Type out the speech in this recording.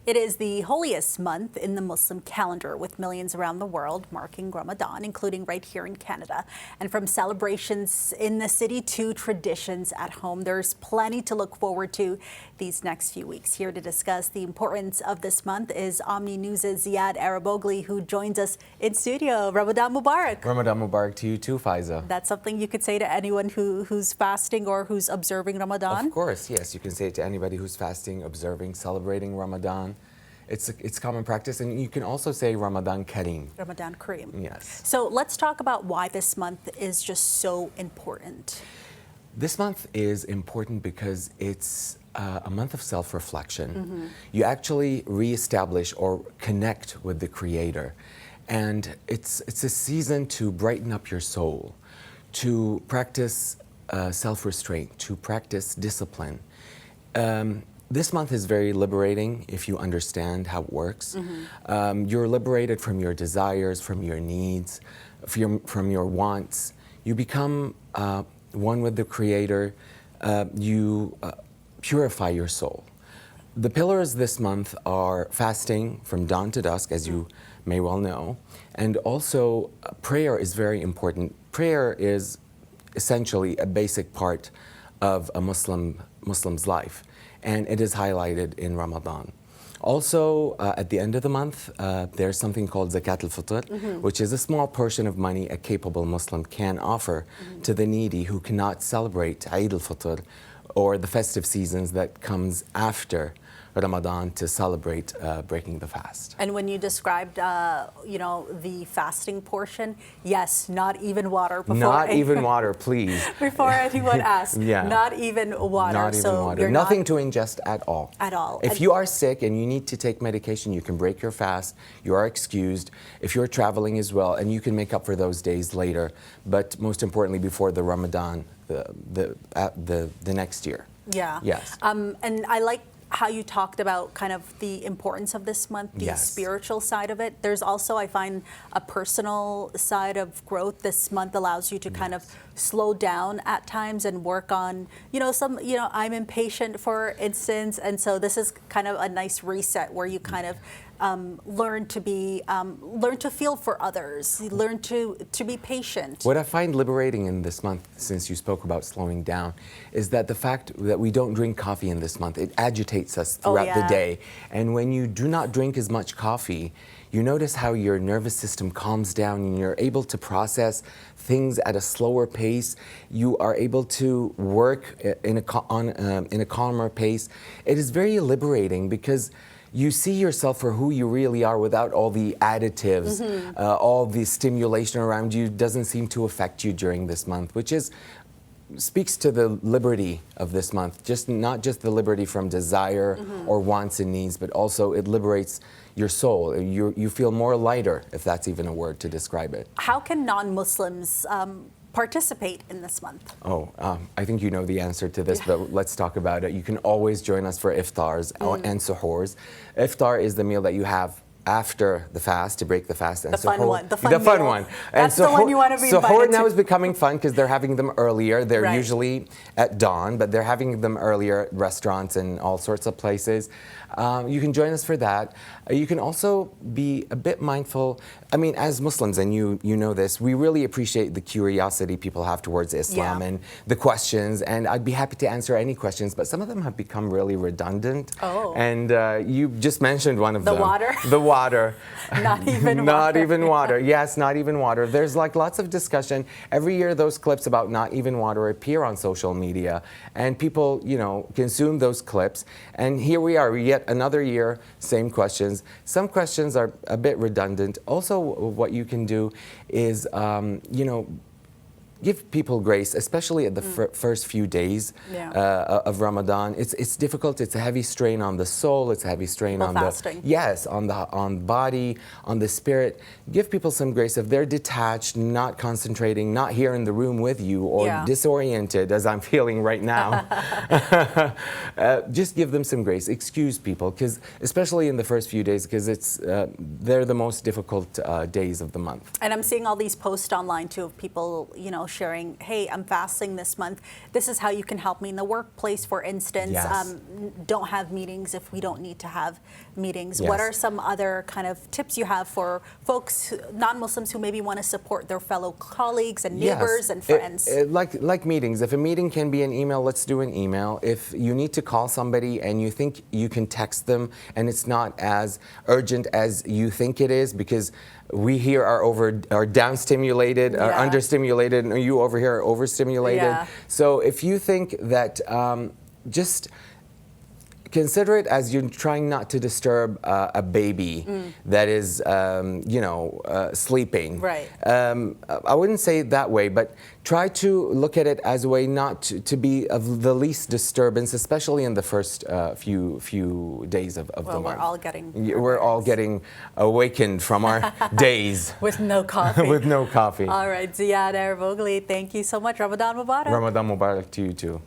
It is the holiest month in the Muslim calendar, with millions around the world marking Ramadan, including right here in Canada. And from celebrations in the city to traditions at home, there's plenty to look forward to these next few weeks. Here to discuss the importance of this month is Omni News' Ziad Arab-Oagley, who joins us in studio. Ramadan Mubarak. Ramadan Mubarak to you too, Faiza. That's something you could say to anyone who's fasting or who's observing Ramadan? Of course, yes. You can say it to anybody who's fasting, observing, celebrating Ramadan. It's common practice, and you can also say Ramadan Kareem. Ramadan Kareem. Yes. So let's talk about why this month is just so important. This month is important because it's a month of self-reflection. You actually reestablish or connect with the Creator, and it's a season to brighten up your soul, to practice self-restraint, to practice discipline. This month is very liberating if you understand how it works. You're liberated from your desires, from your needs, from your wants. You become one with the Creator. You purify your soul. The pillars this month are fasting from dawn to dusk, as you may well know, and also prayer is very important. Prayer is essentially a basic part of a Muslim's life, and it is highlighted in Ramadan. Also, at the end of the month, there's something called Zakat al-Fitr, which is a small portion of money a capable Muslim can offer to the needy who cannot celebrate Eid al-Fitr or the festive seasons that comes after Ramadan to celebrate breaking the fast. And when you described, the fasting portion, yes, not even water. Not even water, please. Before anyone asks, not even water. Not even water. Nothing to ingest at all. At all. If you are sick and you need to take medication, you can break your fast. You are excused. If you're traveling as well, and you can make up for those days later. But most importantly, before the Ramadan, the next year. Yeah. Yes. And I like how you talked about kind of the importance of this month, the spiritual side of it. There's also, I find, a personal side of growth. This month allows you to kind of slow down at times and work on, I'm impatient, for instance, and so this is kind of a nice reset where you kind of learn to feel for others, learn to be patient. What I find liberating in this month, since you spoke about slowing down, is that the fact that we don't drink coffee in this month, it agitates us throughout the day. And when you do not drink as much coffee, you notice how your nervous system calms down and you're able to process things at a slower pace. You are able to work in a calmer pace. It is very liberating because you see yourself for who you really are without all the additives, all the stimulation around you doesn't seem to affect you during this month, which speaks to the liberty of this month. Not just the liberty from desire or wants and needs, but also it liberates your soul. You feel more lighter, if that's even a word to describe it. How can non-Muslims participate in this month? I think you know the answer to this, but let's talk about it. You can always join us for iftars and suhoors. Iftar is the meal that you have after the fast, to break the fast. And the fun one. The fun one. That's the one you want to be invited to. Suhoor now is becoming fun because they're having them earlier. They're usually at dawn, but they're having them earlier at restaurants and all sorts of places. You can join us for that. You can also be a bit mindful. I mean, as Muslims, and you know this, we really appreciate the curiosity people have towards Islam and the questions, and I'd be happy to answer any questions, but some of them have become really redundant. And you just mentioned one of them. The water? The water. Not even water. Not even water. Yes, not even water. There's like lots of discussion. Every year those clips about not even water appear on social media, and people, consume those clips, and here we are, yet another year, same questions. Some questions are a bit redundant. Also, what you can do is, give people grace, especially at the first few days of Ramadan. It's difficult. It's a heavy strain on the soul. It's a heavy strain on fasting. on the body, on the spirit. Give people some grace if they're detached, not concentrating, not here in the room with you, or disoriented, as I'm feeling right now. Just give them some grace. Excuse people, because especially in the first few days, because they're the most difficult days of the month. And I'm seeing all these posts online too of people, sharing, hey, I'm fasting this month. This is how you can help me in the workplace, for instance. Yes. Don't have meetings if we don't need to have meetings. Yes. What are some other kind of tips you have for folks, non-Muslims, who maybe want to support their fellow colleagues and neighbors and friends? Like meetings. If a meeting can be an email, let's do an email. If you need to call somebody and you think you can text them and it's not as urgent as you think it is, because we here are down-stimulated, are understimulated, and you over here are overstimulated. Yeah. So if you think that, just consider it as you're trying not to disturb a baby that is, sleeping. Right. I wouldn't say it that way, but try to look at it as a way not to be of the least disturbance, especially in the first few days of the month. We're all getting awakened from our days. With no coffee. With no coffee. All right, Ziad Arab-Oagley, thank you so much. Ramadan Mubarak. Ramadan Mubarak to you too.